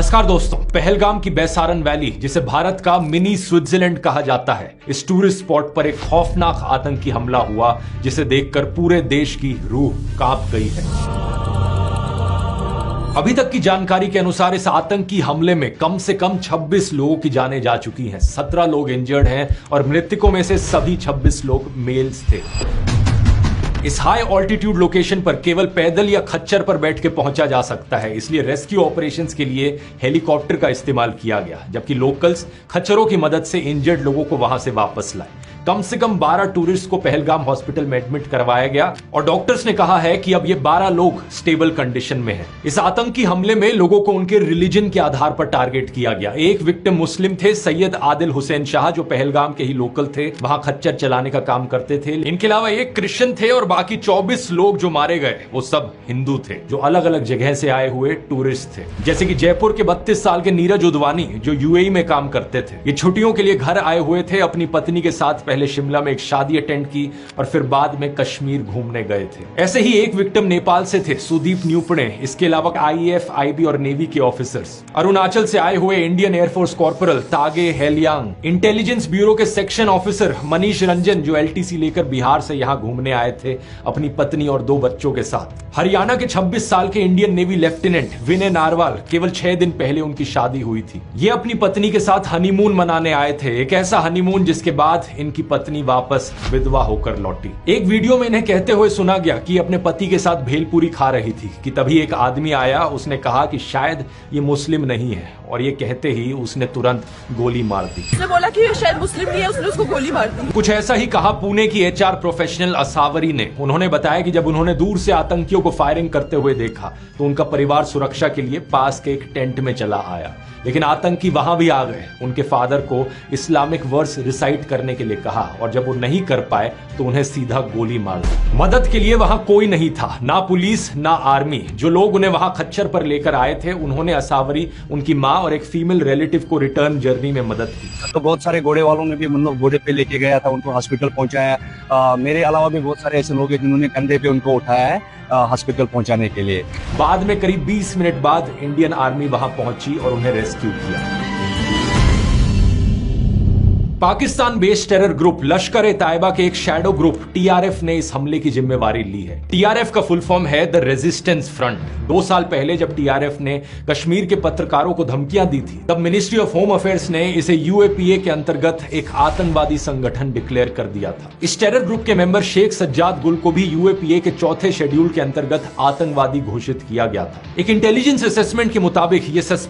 नमस्कार दोस्तों, पहलगाम की बैसारन वैली, जिसे भारत का मिनी स्विट्जरलैंड कहा जाता है, इस टूरिस्ट स्पॉट पर एक खौफनाक आतंकी हमला हुआ जिसे देखकर पूरे देश की रूह कांप गई है। अभी तक की जानकारी के अनुसार इस आतंकी हमले में कम से कम 26 लोगों की जानें जा चुकी हैं, 17 लोग इंजर्ड हैं और मृतकों में से सभी 26 लोग मेल्स थे। इस हाई ऑल्टीट्यूड लोकेशन पर केवल पैदल या खच्चर पर बैठ के पहुंचा जा सकता है, इसलिए रेस्क्यू ऑपरेशंस के लिए हेलीकॉप्टर का इस्तेमाल किया गया, जबकि लोकल्स खच्चरों की मदद से इंजर्ड लोगों को वहां से वापस लाए। कम से कम 12 टूरिस्ट को पहलगाम हॉस्पिटल में एडमिट करवाया गया और डॉक्टर्स ने कहा है कि अब ये 12 लोग स्टेबल कंडीशन में हैं। इस आतंकी हमले में लोगों को उनके रिलीजन के आधार पर टारगेट किया गया। एक विक्टिम मुस्लिम थे, सैयद आदिल हुसैन शाह, जो पहलगाम के ही लोकल थे, वहां खच्चर चलाने का काम करते थे। इनके अलावा एक क्रिश्चियन थे और बाकी 24 लोग जो मारे गए वो सब हिंदू थे, जो अलग अलग जगह से आए हुए टूरिस्ट थे, जैसे कि जयपुर के 32 साल के नीरज उदवानी, जो यूएई में काम करते थे। ये छुट्टियों के लिए घर आए हुए थे, अपनी पत्नी के साथ पहले शिमला में एक शादी अटेंड की और फिर बाद में कश्मीर घूमने गए थे। ऐसे ही एक विक्टिम नेपाल से थे, सुदीप न्यूपणे। इसके अलावा आईएएफ, आईबी और नेवी के ऑफिसर्स, अरुणाचल से आए हुए इंडियन एयरफोर्स कॉर्पोरल तागे हेलियांग, इंटेलिजेंस ब्यूरो के सेक्शन ऑफिसर मनीष रंजन, जो एलटीसी लेकर बिहार से यहां घूमने आए थे अपनी पत्नी और 2 बच्चों के साथ। हरियाणा के 26 साल के इंडियन नेवी लेफ्टिनेंट विनय नारवाल, केवल 6 दिन पहले उनकी शादी हुई थी। ये अपनी पत्नी के साथ हनीमून मनाने आए थे, एक ऐसा हनीमून जिसके बाद इनकी पत्नी वापस विधवा होकर लौटी। एक वीडियो में इन्हें कहते हुए सुना गया कि अपने पति के साथ भेलपूरी खा रही थी कि तभी एक आदमी आया, उसने कहा कि शायद ये मुस्लिम नहीं है, और ये कहते ही उसने तुरंत गोली मार दी। उसने बोला कि शायद मुस्लिम नहीं है, उसने उसको गोली मार दी। कुछ ऐसा ही कहा पुणे की एचआर प्रोफेशनल असावरी ने। उन्होंने बताया कि जब उन्होंने दूर से आतंकियों को फायरिंग करते हुए देखा तो उनका परिवार सुरक्षा के लिए पास के एक टेंट में चला आया, लेकिन आतंकी वहां भी आ गए। उनके फादर को इस्लामिक वर्स रिसाइट करने के लिए कहा और जब वो नहीं कर पाए तो उन्हें सीधा गोली मार दी। मदद के लिए वहां कोई नहीं था, ना पुलिस ना आर्मी। जो लोग उन्हें वहां खच्चर पर लेकर आए थे, उन्होंने असावरी, उनकी माँ और एक फीमेल रिलेटिव को रिटर्न जर्नी में मदद की। तो बहुत सारे घोड़े वालों ने भी मतलब घोड़े पे लेके गया था, उनको हॉस्पिटल पहुंचाया। मेरे अलावा भी बहुत सारे ऐसे लोग हैं जिन्होंने कंधे पे उनको उठाया है हॉस्पिटल पहुंचाने के लिए। बाद में करीब 20 मिनट बाद इंडियन आर्मी वहां पहुंची और उन्हें रेस्क्यू किया। पाकिस्तान बेस्ड टेरर ग्रुप लश्कर ए तायबा के एक शैडो ग्रुप टीआरएफ ने इस हमले की जिम्मेवारी ली है। टीआरएफ का फुल फॉर्म है द रेजिस्टेंस फ्रंट। 2 साल पहले जब टीआरएफ ने कश्मीर के पत्रकारों को धमकियां दी थी, तब मिनिस्ट्री ऑफ होम अफेयर्स ने इसे यूएपीए के अंतर्गत एक आतंकवादी संगठन डिक्लेयर कर दिया था। इस टेरर ग्रुप के मेंबर शेख सज्जाद गुल को भी यूएपीए के 4थे शेड्यूल के अंतर्गत आतंकवादी घोषित किया गया था। एक इंटेलिजेंस असेसमेंट के मुताबिक ये सस्पेक्ट